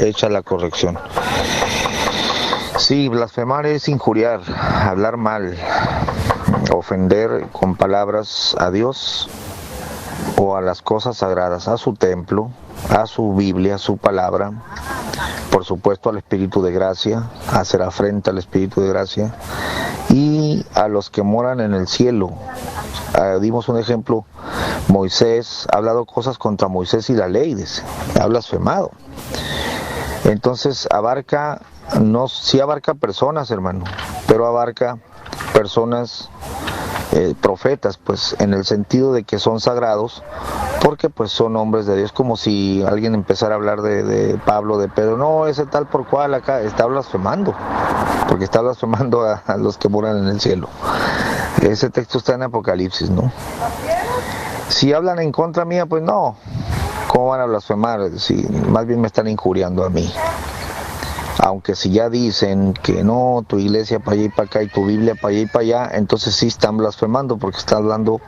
hecha la corrección. Sí, blasfemar es injuriar, hablar mal, ofender con palabras a Dios o a las cosas sagradas, a su templo, a su Biblia, a su palabra, por supuesto al Espíritu de gracia, hacer afrenta al Espíritu de gracia y a los que moran en el cielo. Dimos un ejemplo, Moisés ha hablado cosas contra Moisés y la ley, ha blasfemado. Entonces sí abarca personas, hermano, pero abarca personas profetas, pues en el sentido de que son sagrados, porque pues son hombres de Dios, como si alguien empezara a hablar de Pablo, de Pedro, no, ese tal por cual acá está blasfemando, porque está blasfemando a los que moran en el cielo. Ese texto está en Apocalipsis, ¿no? Si hablan en contra mía, pues no, ¿cómo van a blasfemar? Si más bien me están injuriando a mí. Aunque si ya dicen que no, tu iglesia para allá y para acá y tu Biblia para allá y para allá, entonces sí están blasfemando porque están hablando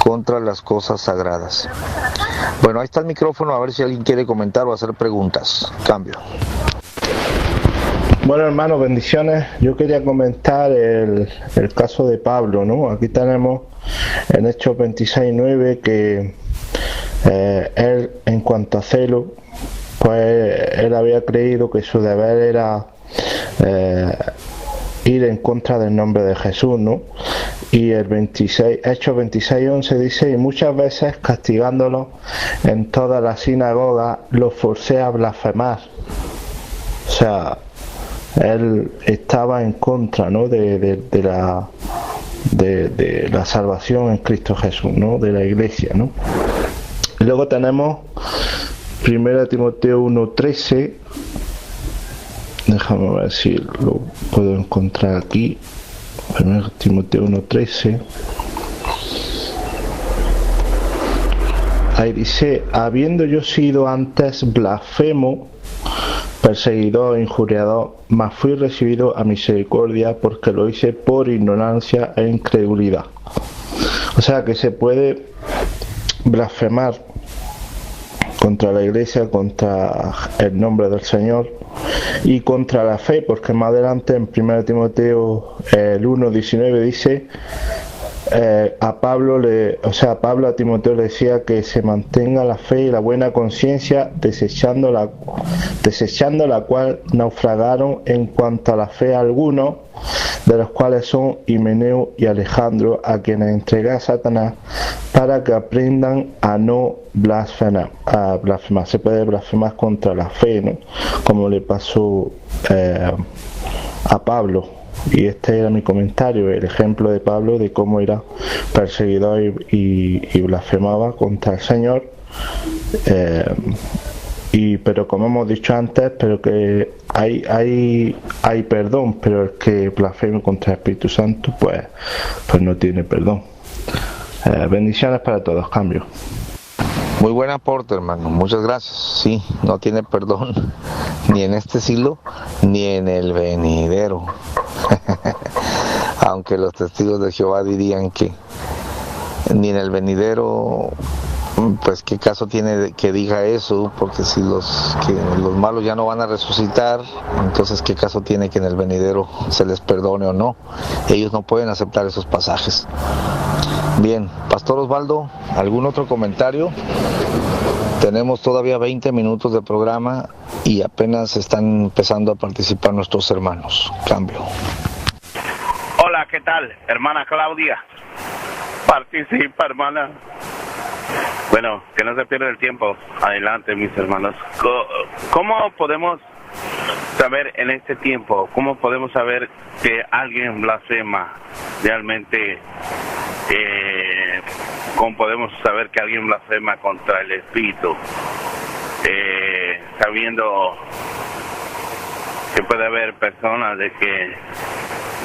contra las cosas sagradas. Bueno, ahí está el micrófono, a ver si alguien quiere comentar o hacer preguntas. Cambio. Bueno, hermano, bendiciones. Yo quería comentar el caso de Pablo, ¿no? Aquí tenemos en Hechos 26:9 que él, en cuanto a celo, pues él había creído que su deber era ir en contra del nombre de Jesús, ¿no? Y el Hechos 26:11 dice, y muchas veces castigándolo en toda la sinagoga, los forcé a blasfemar. O sea, él estaba en contra, ¿no? de la salvación en Cristo Jesús, ¿no? De la iglesia, ¿no? Y luego tenemos 1 Timoteo 1:13. Déjame ver si lo puedo encontrar aquí. 1 Timoteo 1:13. Ahí dice, habiendo yo sido antes blasfemo, perseguidor, injuriador, mas fui recibido a misericordia porque lo hice por ignorancia e incredulidad. O sea que se puede blasfemar contra la iglesia, contra el nombre del Señor y contra la fe, porque más adelante en 1 Timoteo 1:19 dice Pablo a Timoteo le decía que se mantenga la fe y la buena conciencia, desechando la cual naufragaron en cuanto a la fe algunos, de los cuales son Himeneo y Alejandro, a quienes entregué a Satanás para que aprendan a no blasfemar. Se puede blasfemar contra la fe, ¿no? Como le pasó a Pablo. Y este era mi comentario, el ejemplo de Pablo de cómo era perseguidor y blasfemaba contra el Señor. Pero como hemos dicho antes, pero que hay perdón, pero el que blasfeme contra el Espíritu Santo, pues no tiene perdón. Bendiciones para todos. Cambio. Muy buen aporte, hermano, muchas gracias. Sí, no tiene perdón ni en este siglo ni en el venidero. Aunque los testigos de Jehová dirían que ni en el venidero, pues qué caso tiene que diga eso, porque si los malos ya no van a resucitar, entonces qué caso tiene que en el venidero se les perdone o no. Ellos no pueden aceptar esos pasajes. Bien, Pastor Osvaldo, ¿algún otro comentario? Tenemos todavía 20 minutos de programa y apenas están empezando a participar nuestros hermanos. Cambio. Hola, ¿qué tal? Hermana Claudia. Participa, hermana. Bueno, que no se pierda el tiempo. Adelante, mis hermanos. ¿Cómo podemos saber en este tiempo, cómo podemos saber que alguien blasfema realmente? ¿Cómo podemos saber que alguien blasfema contra el Espíritu? Sabiendo que puede haber personas de que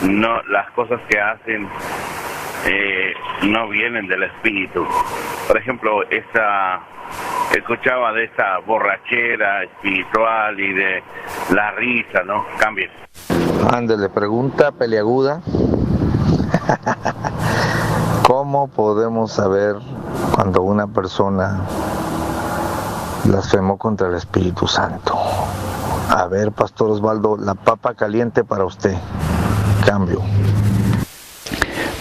no, las cosas que hacen no vienen del Espíritu. Por ejemplo, escuchaba de esa borrachera espiritual y de la risa, ¿no? Cambien. Ándele, pregunta peliaguda. ¿Cómo podemos saber cuando una persona blasfemó contra el Espíritu Santo? A ver, Pastor Osvaldo, la papa caliente para usted. Cambio.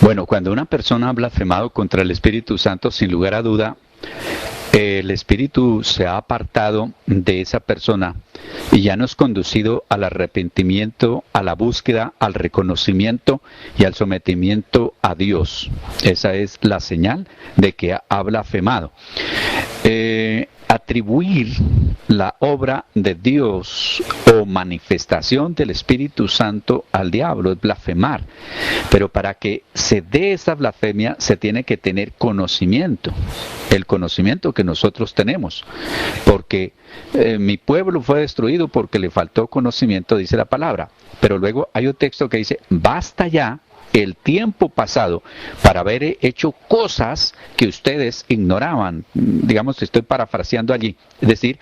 Bueno, cuando una persona ha blasfemado contra el Espíritu Santo, sin lugar a duda, el Espíritu se ha apartado de esa persona y ya no es conducido al arrepentimiento, a la búsqueda, al reconocimiento y al sometimiento a Dios. Esa es la señal de que ha blasfemado. Atribuir la obra de Dios o manifestación del Espíritu Santo al diablo es blasfemar, pero para que se dé esa blasfemia se tiene que tener conocimiento, el conocimiento que nosotros tenemos, porque mi pueblo fue destruido porque le faltó conocimiento, dice la palabra, pero luego hay un texto que dice, basta ya el tiempo pasado para haber hecho cosas que ustedes ignoraban. Digamos, estoy parafraseando allí. Es decir,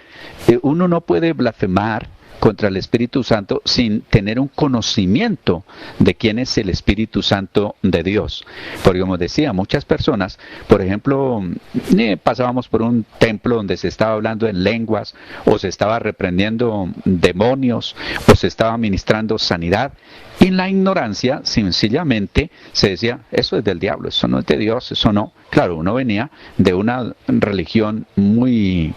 uno no puede blasfemar contra el Espíritu Santo sin tener un conocimiento de quién es el Espíritu Santo de Dios. Porque como decía, muchas personas, por ejemplo, pasábamos por un templo donde se estaba hablando en lenguas, o se estaba reprendiendo demonios, o se estaba ministrando sanidad, y en la ignorancia, sencillamente, se decía, eso es del diablo, eso no es de Dios, eso no. Claro, uno venía de una religión muy,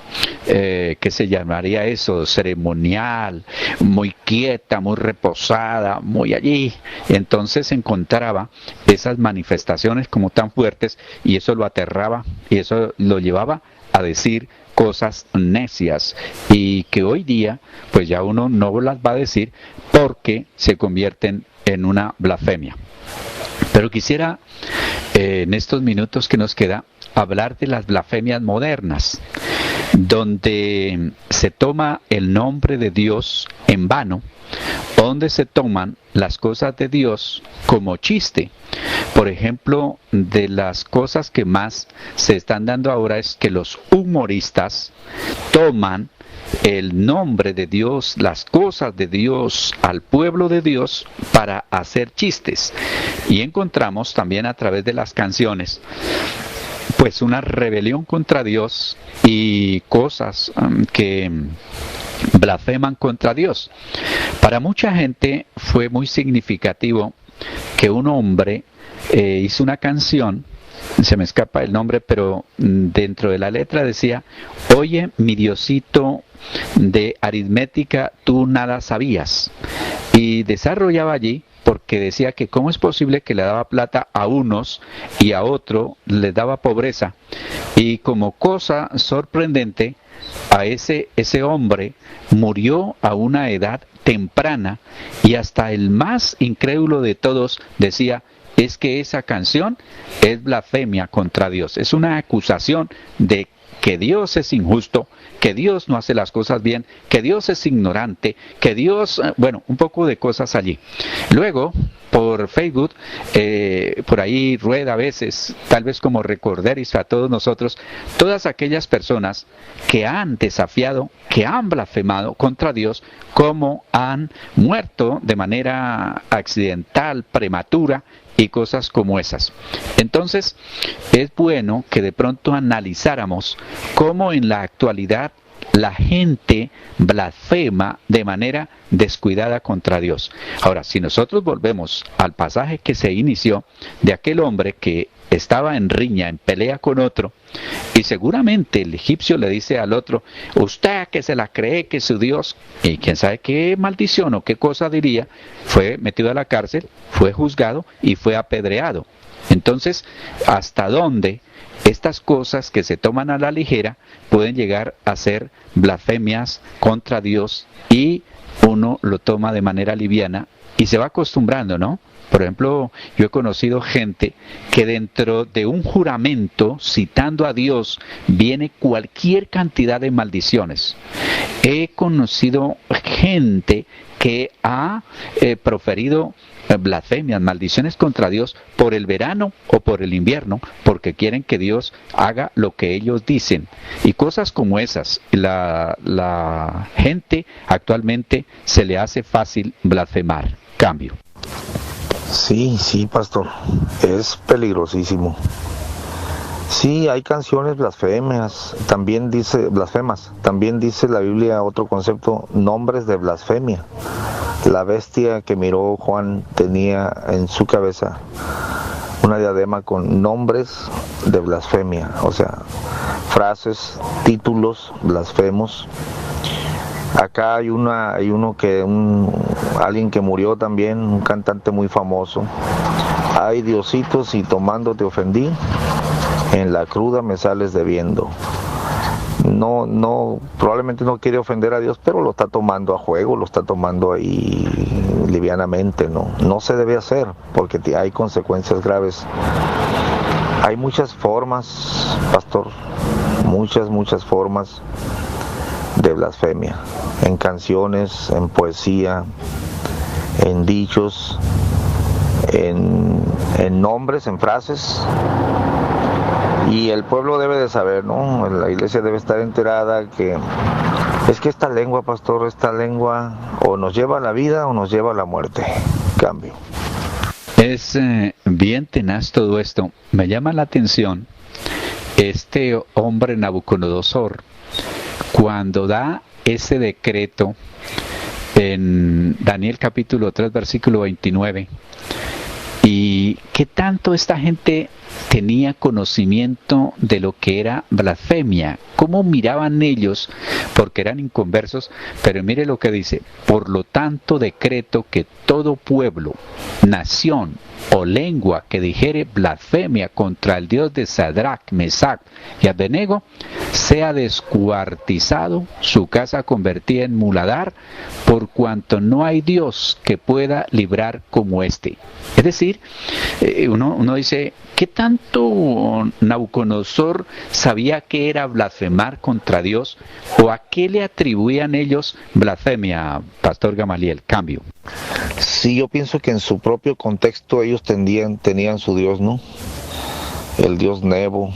¿qué se llamaría eso? Ceremonial, muy quieta, muy reposada, muy allí. Entonces encontraba esas manifestaciones como tan fuertes y eso lo aterraba y eso lo llevaba a decir cosas necias y que hoy día pues ya uno no las va a decir porque se convierten en una blasfemia. Pero quisiera en estos minutos que nos queda hablar de las blasfemias modernas, donde se toma el nombre de Dios en vano, donde se toman las cosas de Dios como chiste. Por ejemplo, de las cosas que más se están dando ahora es que los humoristas toman el nombre de Dios, las cosas de Dios, al pueblo de Dios para hacer chistes. Y encontramos también a través de las canciones pues una rebelión contra Dios y cosas que blasfeman contra Dios. Para mucha gente fue muy significativo que un hombre hizo una canción, se me escapa el nombre, pero dentro de la letra decía, oye mi Diosito de aritmética tú nada sabías, y desarrollaba allí porque decía que cómo es posible que le daba plata a unos y a otro le daba pobreza, y como cosa sorprendente a ese hombre murió a una edad temprana y hasta el más incrédulo de todos decía, es que esa canción es blasfemia contra Dios, es una acusación de que Dios es injusto, que Dios no hace las cosas bien, que Dios es ignorante, que Dios, bueno, un poco de cosas allí. Luego, por Facebook, por ahí rueda a veces, tal vez como recorderis a todos nosotros, todas aquellas personas que han desafiado, que han blasfemado contra Dios, como han muerto de manera accidental, prematura, y cosas como esas. Entonces, es bueno que de pronto analizáramos cómo en la actualidad la gente blasfema de manera descuidada contra Dios. Ahora, si nosotros volvemos al pasaje que se inició de aquel hombre que estaba en riña, en pelea con otro, y seguramente el egipcio le dice al otro, usted que se la cree que es su Dios, y quién sabe qué maldición o qué cosa diría, fue metido a la cárcel, fue juzgado y fue apedreado. Entonces, ¿hasta dónde estas cosas que se toman a la ligera pueden llegar a ser blasfemias contra Dios y uno lo toma de manera liviana y se va acostumbrando, ¿no? Por ejemplo, yo he conocido gente que dentro de un juramento, citando a Dios, viene cualquier cantidad de maldiciones. He conocido gente que ha proferido blasfemias, maldiciones contra Dios por el verano o por el invierno, porque quieren que Dios haga lo que ellos dicen. Y cosas como esas, la gente actualmente se le hace fácil blasfemar. Cambio. Sí, pastor, es peligrosísimo. Sí, hay canciones blasfemias, blasfemas, también dice la Biblia otro concepto, nombres de blasfemia. La bestia que miró Juan tenía en su cabeza una diadema con nombres de blasfemia, o sea, frases, títulos blasfemos. Acá hay alguien que murió también, un cantante muy famoso. Ay, Diosito, si tomando te ofendí, en la cruda me sales debiendo. No, probablemente no quiere ofender a Dios, pero lo está tomando a juego, lo está tomando ahí livianamente, no se debe hacer, porque hay consecuencias graves. Hay muchas formas, pastor, muchas formas de blasfemia, en canciones, en poesía, en dichos, en nombres, en frases. Y el pueblo debe de saber, ¿no? La iglesia debe estar enterada que es que esta lengua, pastor, esta lengua o nos lleva a la vida o nos lleva a la muerte. Cambio. Es bien tenaz todo esto. Me llama la atención este hombre Nabucodonosor, cuando da ese decreto en Daniel capítulo 3, versículo 29. ¿Y qué tanto esta gente tenía conocimiento de lo que era blasfemia? ¿Cómo miraban ellos? Porque eran inconversos, pero mire lo que dice: por lo tanto decreto que todo pueblo, nación o lengua que dijere blasfemia contra el Dios de Sadrach, Mesach y Abednego, sea descuartizado, su casa convertida en muladar, por cuanto no hay Dios que pueda librar como este. Es decir, uno dice, ¿qué tanto Nabucodonosor sabía que era blasfemar contra Dios? ¿O a qué le atribuían ellos blasfemia, Pastor Gamaliel? Cambio. Sí, yo pienso que en su propio contexto ellos tenían su Dios, ¿no? El Dios Nego,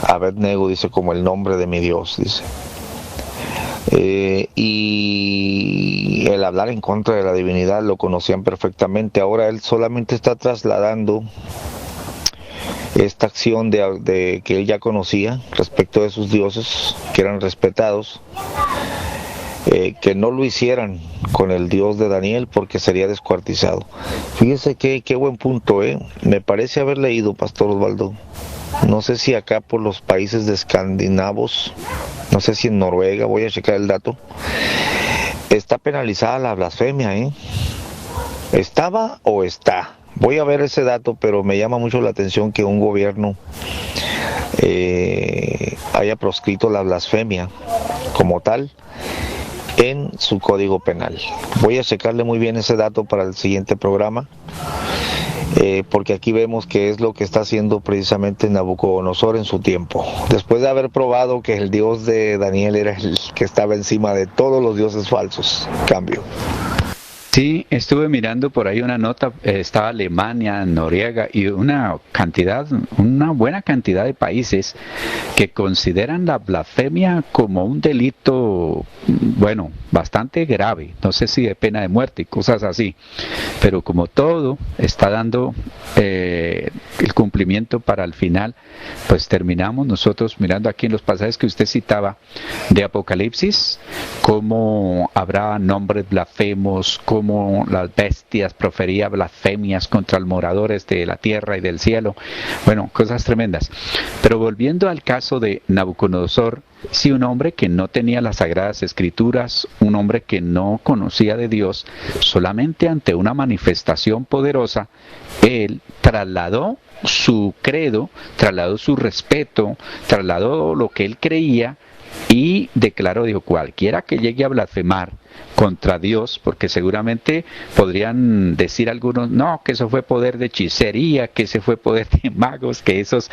Abednego, dice, como el nombre de mi Dios, dice. Y el hablar en contra de la divinidad lo conocían perfectamente. Ahora él solamente está trasladando esta acción de que él ya conocía respecto de sus dioses, que eran respetados, que no lo hicieran con el Dios de Daniel porque sería descuartizado. Fíjese qué buen punto, me parece haber leído, Pastor Osvaldo, no sé si acá por los países de escandinavos, no sé si en Noruega, voy a checar el dato, está penalizada la blasfemia, ¿Estaba o está? Voy a ver ese dato, pero me llama mucho la atención que un gobierno haya proscrito la blasfemia como tal en su código penal. Voy a checarle muy bien ese dato para el siguiente programa, porque aquí vemos que es lo que está haciendo precisamente Nabucodonosor en su tiempo, después de haber probado que el Dios de Daniel era el que estaba encima de todos los dioses falsos. Cambio. Sí, estuve mirando por ahí una nota, estaba Alemania, Noruega y una buena cantidad de países que consideran la blasfemia como un delito, bueno, bastante grave, no sé si de pena de muerte y cosas así, pero como todo está dando el cumplimiento para el final, pues terminamos nosotros mirando aquí en los pasajes que usted citaba de Apocalipsis, cómo habrá nombres blasfemos, cómo las bestias proferían blasfemias contra los moradores de la tierra y del cielo. Bueno, cosas tremendas. Pero volviendo al caso de Nabucodonosor, sí, un hombre que no tenía las Sagradas Escrituras, un hombre que no conocía de Dios, solamente ante una manifestación poderosa, él trasladó su credo, trasladó su respeto, trasladó lo que él creía y declaró, dijo, cualquiera que llegue a blasfemar contra Dios, porque seguramente podrían decir algunos, no, que eso fue poder de hechicería, que ese fue poder de magos, que esos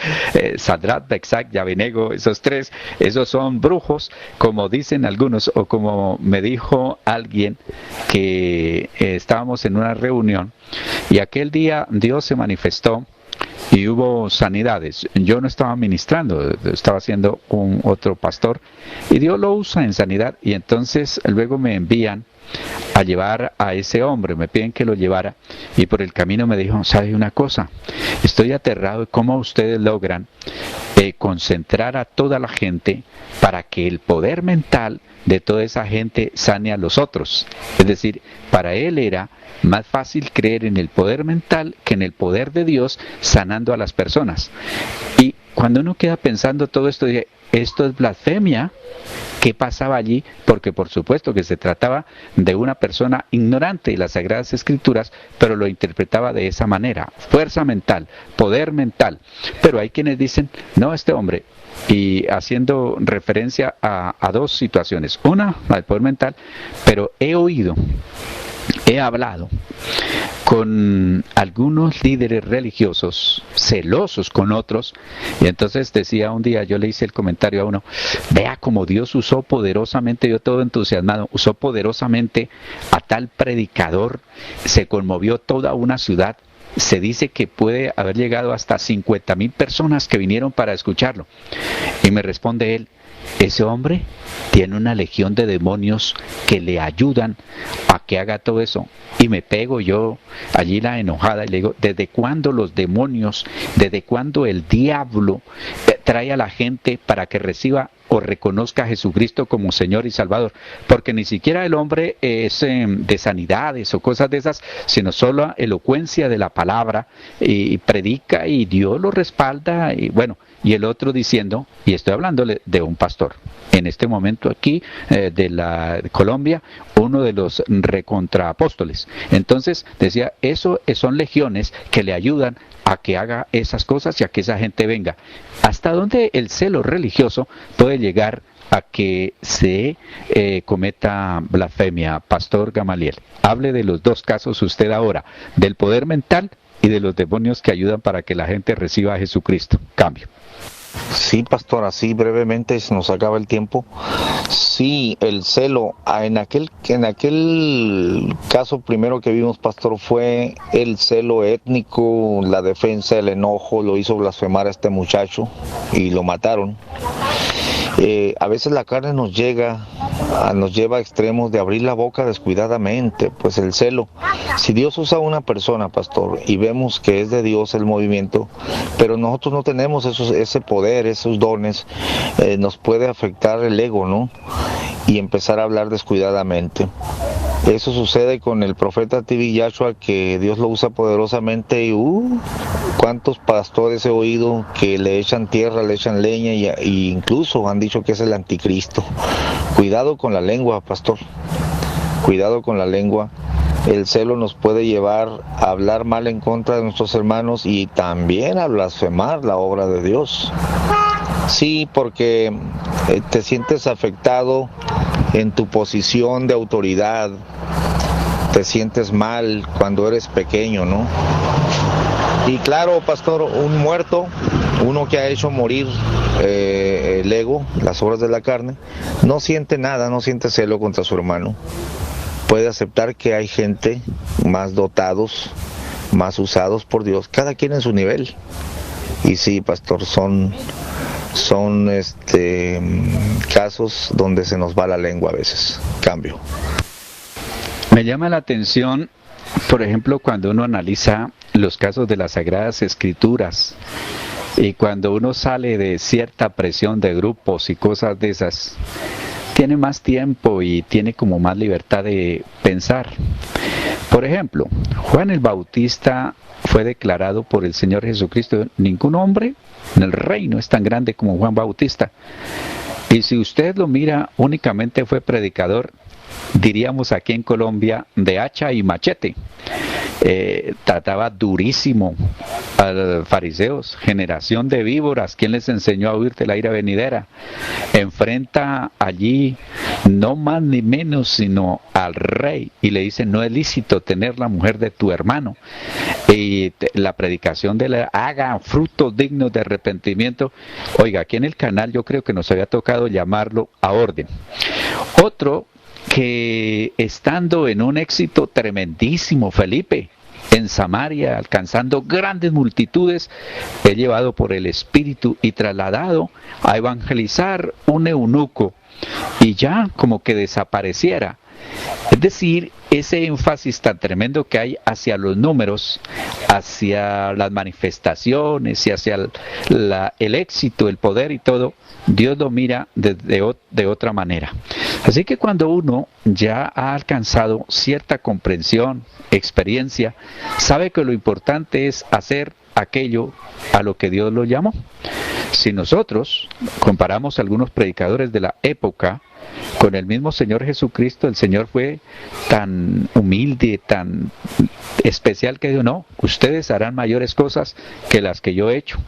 Sadrach, Mesach y Abednego, esos tres, esos son brujos, como dicen algunos, o como me dijo alguien que estábamos en una reunión y aquel día Dios se manifestó y hubo sanidades. Yo no estaba ministrando, estaba haciendo otro pastor y Dios lo usa en sanidad, y entonces luego me envían a llevar a ese hombre, me piden que lo llevara, y por el camino me dijo, ¿sabe una cosa? Estoy aterrado de cómo ustedes logran concentrar a toda la gente para que el poder mental de toda esa gente sane a los otros. Es decir, para él era más fácil creer en el poder mental que en el poder de Dios sanando a las personas. Y cuando uno queda pensando todo esto, dice, esto es blasfemia. ¿Qué pasaba allí? Porque por supuesto que se trataba de una persona ignorante de las Sagradas Escrituras, pero lo interpretaba de esa manera, fuerza mental, poder mental. Pero hay quienes dicen, no, este hombre, y haciendo referencia a dos situaciones. Una, la del poder mental, pero he hablado con algunos líderes religiosos celosos con otros, y entonces decía un día, yo le hice el comentario a uno, vea como Dios usó poderosamente, yo todo entusiasmado, usó poderosamente a tal predicador, se conmovió toda una ciudad. Se dice que puede haber llegado hasta 50,000 personas que vinieron para escucharlo. Y me responde él, ese hombre tiene una legión de demonios que le ayudan a que haga todo eso. Y me pego yo allí la enojada y le digo, ¿desde cuándo los demonios, desde cuándo el diablo trae a la gente para que reciba o reconozca a Jesucristo como Señor y Salvador? Porque ni siquiera el hombre es de sanidades o cosas de esas, sino solo elocuencia de la palabra, y predica y Dios lo respalda, y bueno, y el otro diciendo, y estoy hablándole de un pastor, en este momento aquí de Colombia, uno de los recontraapóstoles. Entonces decía, eso son legiones que le ayudan a que haga esas cosas y a que esa gente venga. ¿Hasta dónde el celo religioso puede llegar a que se cometa blasfemia? Pastor Gamaliel, hable de los dos casos usted ahora, del poder mental y de los demonios que ayudan para que la gente reciba a Jesucristo. Cambio. Sí, pastor, así brevemente se nos acaba el tiempo. Sí, el celo, en aquel caso primero que vimos, pastor, fue el celo étnico, la defensa, el enojo, lo hizo blasfemar a este muchacho y lo mataron. A veces la carne nos lleva a extremos de abrir la boca descuidadamente, pues el celo. Si Dios usa a una persona, pastor, y vemos que es de Dios el movimiento, pero nosotros no tenemos ese poder, esos dones, nos puede afectar el ego, ¿no? Y empezar a hablar descuidadamente. Eso sucede con el profeta T.B. Joshua, que Dios lo usa poderosamente, y cuántos pastores he oído que le echan tierra, le echan leña, y incluso han dicho que es el anticristo. Cuidado con la lengua, pastor, cuidado con la lengua. El celo nos puede llevar a hablar mal en contra de nuestros hermanos y también a blasfemar la obra de Dios. Sí, porque te sientes afectado en tu posición de autoridad, te sientes mal cuando eres pequeño, ¿no? Y claro, pastor, un muerto, uno que ha hecho morir el ego, las obras de la carne, no siente nada, no siente celo contra su hermano. Puede aceptar que hay gente más dotados, más usados por Dios, cada quien en su nivel. Y sí, pastor, son casos donde se nos va la lengua a veces. Cambio. Me llama la atención, por ejemplo, cuando uno analiza los casos de las Sagradas Escrituras y cuando uno sale de cierta presión de grupos y cosas de esas, tiene más tiempo y tiene como más libertad de pensar. Por ejemplo, Juan el Bautista fue declarado por el Señor Jesucristo, ningún hombre en el reino es tan grande como Juan Bautista. Y si usted lo mira, únicamente fue predicador, diríamos aquí en Colombia, de hacha y machete. Trataba durísimo a los fariseos, generación de víboras, ¿quién les enseñó a huir de la ira venidera? Enfrenta allí no más ni menos sino al rey y le dice, no es lícito tener la mujer de tu hermano. Y la predicación de la haga frutos dignos de arrepentimiento. Oiga, aquí en el canal yo creo que nos había tocado llamarlo a orden. Otro que estando en un éxito tremendísimo, Felipe, en Samaria, alcanzando grandes multitudes, es llevado por el Espíritu y trasladado a evangelizar un eunuco, y ya como que desapareciera, Es decir, ese énfasis tan tremendo que hay hacia los números, hacia las manifestaciones y hacia el éxito, el poder y todo, Dios lo mira de otra manera. Así que cuando uno ya ha alcanzado cierta comprensión, experiencia, sabe que lo importante es hacer aquello a lo que Dios lo llamó. Si nosotros comparamos a algunos predicadores de la época con el mismo Señor Jesucristo, el Señor fue tan humilde, tan especial que dijo, no, ustedes harán mayores cosas que las que yo he hecho.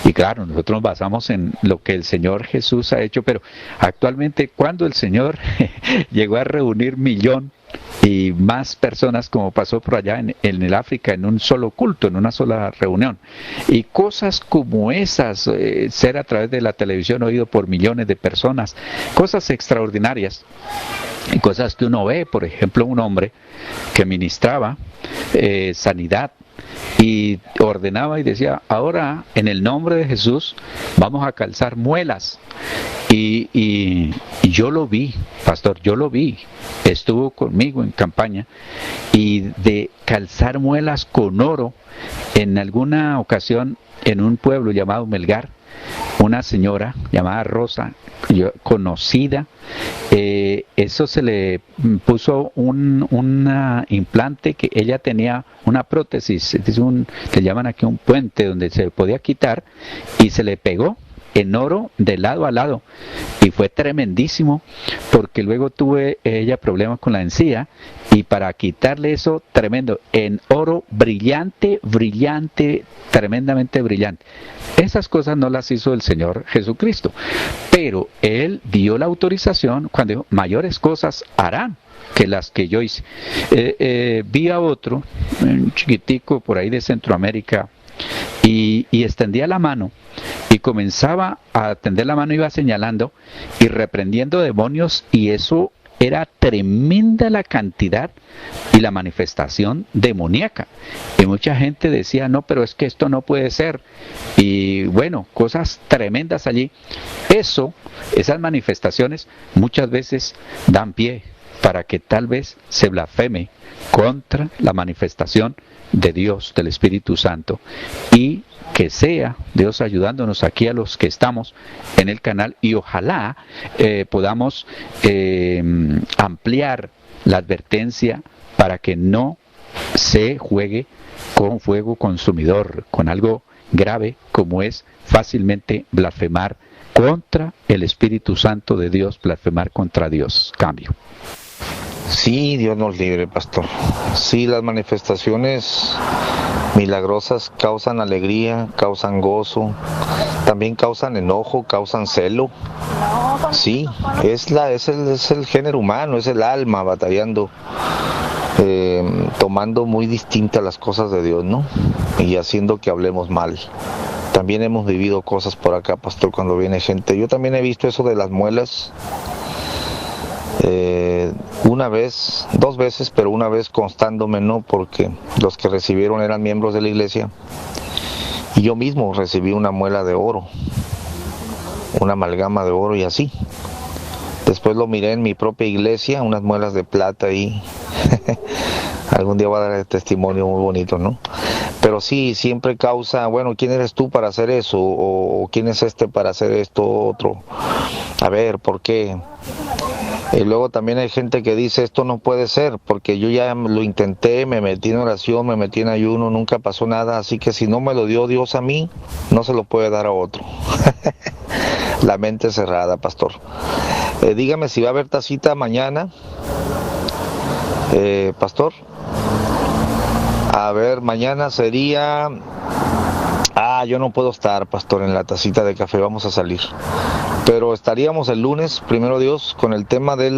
Y claro, nosotros nos basamos en lo que el Señor Jesús ha hecho, pero actualmente cuando el Señor llegó a reunir 1,000,000 y más personas, como pasó por allá en el África, en un solo culto, en una sola reunión, y cosas como esas, ser a través de la televisión oído por millones de personas, cosas extraordinarias, y cosas que uno ve, por ejemplo, un hombre que ministraba sanidad y ordenaba y decía, ahora en el nombre de Jesús vamos a calzar muelas. Y yo lo vi, pastor, yo lo vi, estuvo conmigo en campaña, y de calzar muelas con oro, en alguna ocasión en un pueblo llamado Melgar, una señora llamada Rosa, conocida, eso se le puso un implante que ella tenía, una prótesis, le llaman aquí un puente donde se podía quitar, y se le pegó en oro de lado a lado, y fue tremendísimo porque luego tuve ella problemas con la encía, y para quitarle eso, tremendo, en oro brillante, tremendamente brillante. Esas cosas no las hizo el Señor Jesucristo, pero Él dio la autorización cuando dijo, mayores cosas harán que las que yo hice. Vi a otro, un chiquitico por ahí de Centroamérica, y extendía la mano y comenzaba a tender la mano, iba señalando y reprendiendo demonios, y eso era tremenda la cantidad y la manifestación demoníaca, y mucha gente decía, no, pero es que esto no puede ser, y bueno, cosas tremendas allí. Esas manifestaciones muchas veces dan pie para que tal vez se blasfeme contra la manifestación de Dios, del Espíritu Santo, y que sea Dios ayudándonos aquí a los que estamos en el canal, y ojalá podamos ampliar la advertencia para que no se juegue con fuego consumidor, con algo grave como es fácilmente blasfemar contra el Espíritu Santo de Dios, blasfemar contra Dios. Cambio. Sí, Dios nos libre, pastor. Sí, las manifestaciones milagrosas causan alegría, causan gozo, también causan enojo, causan celo. Sí, es el género humano, es el alma batallando, tomando muy distintas las cosas de Dios, ¿no? Y haciendo que hablemos mal. También hemos vivido cosas por acá, pastor, cuando viene gente. Yo también he visto eso de las muelas. Una vez, 2 veces, pero una vez constándome, ¿no? Porque los que recibieron eran miembros de la iglesia, y yo mismo recibí una muela de oro, una amalgama de oro, y así. Después lo miré en mi propia iglesia, unas muelas de plata ahí. Algún día voy a dar el testimonio muy bonito, ¿no? Pero sí, siempre causa, bueno, ¿quién eres tú para hacer eso? O ¿quién es este para hacer esto otro? A ver, ¿por qué? Y luego también hay gente que dice, esto no puede ser, porque yo ya lo intenté, me metí en oración, me metí en ayuno, nunca pasó nada, así que si no me lo dio Dios a mí, no se lo puede dar a otro. La mente cerrada, pastor. Dígame si va a haber tacita mañana, pastor. A ver, mañana sería... yo no puedo estar, pastor, en la tacita de café, vamos a salir. Pero estaríamos el lunes, primero Dios, con el tema de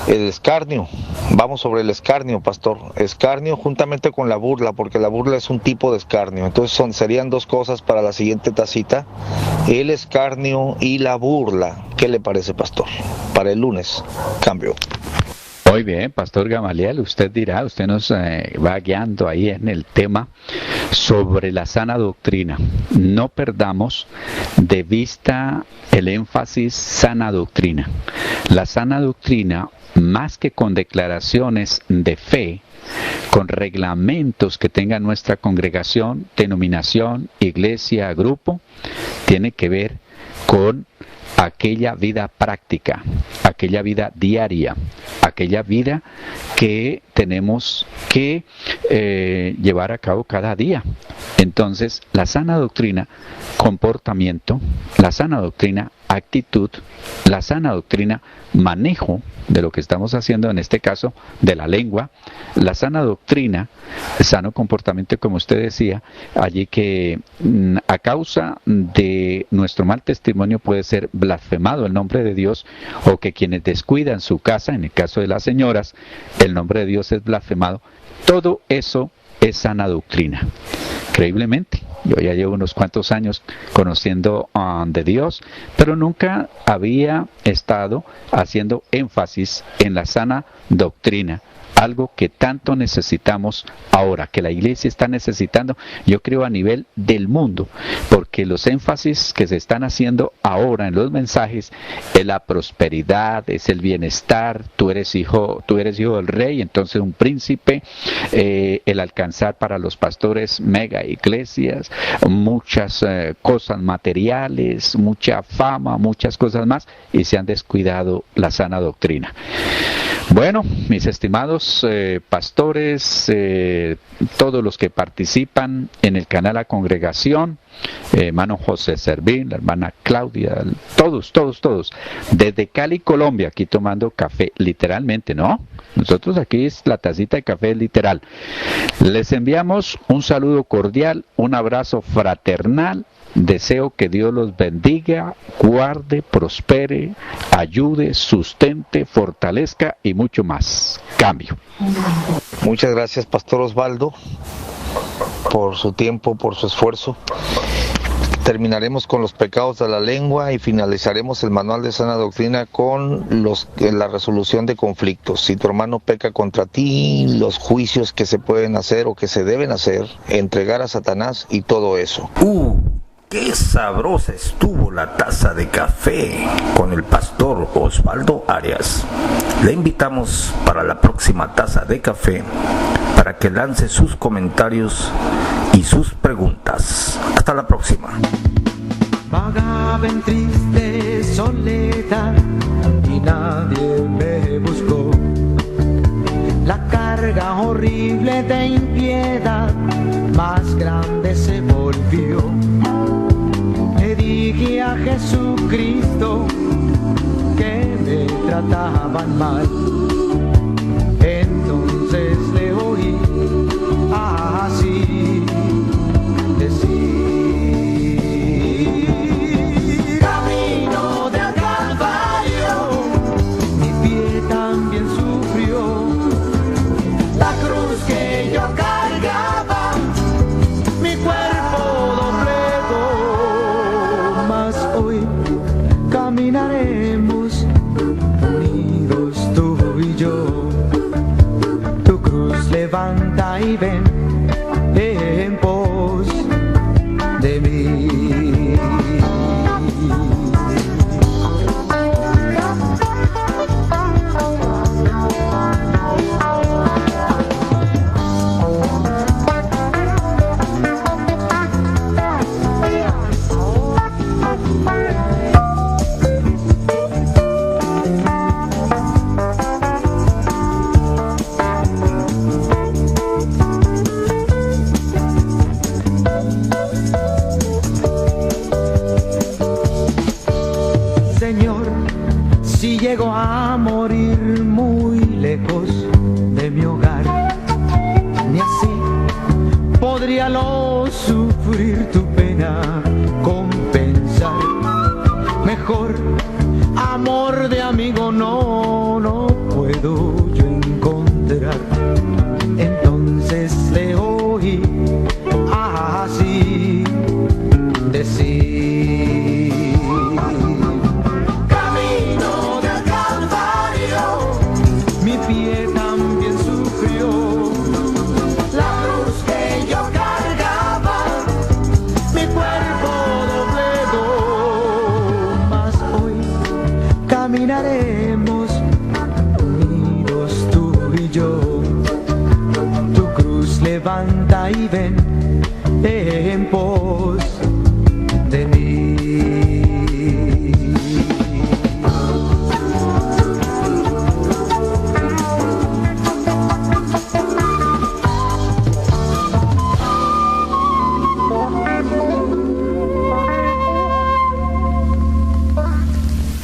el escarnio. Vamos sobre el escarnio, pastor. Escarnio juntamente con la burla, porque la burla es un tipo de escarnio. Entonces serían 2 cosas para la siguiente tacita: el escarnio y la burla. ¿Qué le parece, pastor? Para el lunes. Cambio. Muy bien, pastor Gamaliel, usted dirá, usted nos va guiando ahí en el tema. sobre la sana doctrina. No perdamos de vista el énfasis sana doctrina. La sana doctrina, más que con declaraciones de fe, con reglamentos que tenga nuestra congregación, denominación, iglesia, grupo, tiene que ver con aquella vida práctica, aquella vida diaria, aquella vida que tenemos que llevar a cabo cada día. Entonces, la sana doctrina, comportamiento, la sana doctrina, actitud, la sana doctrina, manejo de lo que estamos haciendo, en este caso, de la lengua, la sana doctrina, el sano comportamiento, como usted decía, allí que a causa de nuestro mal testimonio puede ser blasfemado el nombre de Dios, o que quienes descuidan su casa, en el caso de las señoras, el nombre de Dios es blasfemado. Todo eso es sana doctrina. Increíblemente, yo ya llevo unos cuantos años conociendo de Dios, pero nunca había estado haciendo énfasis en la sana doctrina, algo que tanto necesitamos ahora, que la iglesia está necesitando, yo creo a nivel del mundo, porque los énfasis que se están haciendo ahora en los mensajes es la prosperidad, es el bienestar, tú eres hijo del rey, entonces un príncipe, el alcanzar para los pastores mega iglesias, muchas cosas materiales, mucha fama, muchas cosas más, y se han descuidado la sana doctrina. Bueno, mis estimados pastores, todos los que participan en el canal La Congregación, hermano José Servín, la hermana Claudia, todos, desde Cali, Colombia, aquí tomando café, literalmente, ¿no? Nosotros aquí es la tacita de café literal. Les enviamos un saludo cordial, un abrazo fraternal. Deseo que Dios los bendiga, guarde, prospere, ayude, sustente, fortalezca y mucho más. Cambio. Muchas gracias, Pastor Osvaldo, por su tiempo, por su esfuerzo. Terminaremos con los pecados de la lengua y finalizaremos el manual de sana doctrina con la resolución de conflictos. Si tu hermano peca contra ti, los juicios que se pueden hacer o que se deben hacer, entregar a Satanás y todo eso. ¡Qué sabrosa estuvo la taza de café con el pastor Osvaldo Arias! Le invitamos para la próxima taza de café para que lance sus comentarios y sus preguntas. Hasta la próxima. Vagaba en triste soledad y nadie me buscó. La carga horrible de impiedad más grande se volvió. Le dije a Jesucristo que me trataban mal. Entonces le oí así decir: camino del Calvario, mi pie también sufrió. La cruz que yo cargaba, mi cuerpo doblegó. Mas hoy caminaremos unidos tú y yo. Tu cruz levanta y ven en pos de mí. Llego a morir muy lejos de mi hogar, ni así podría lo sufrir tu pena compensar. Mejor amor de amigo no puedo yo encontrar.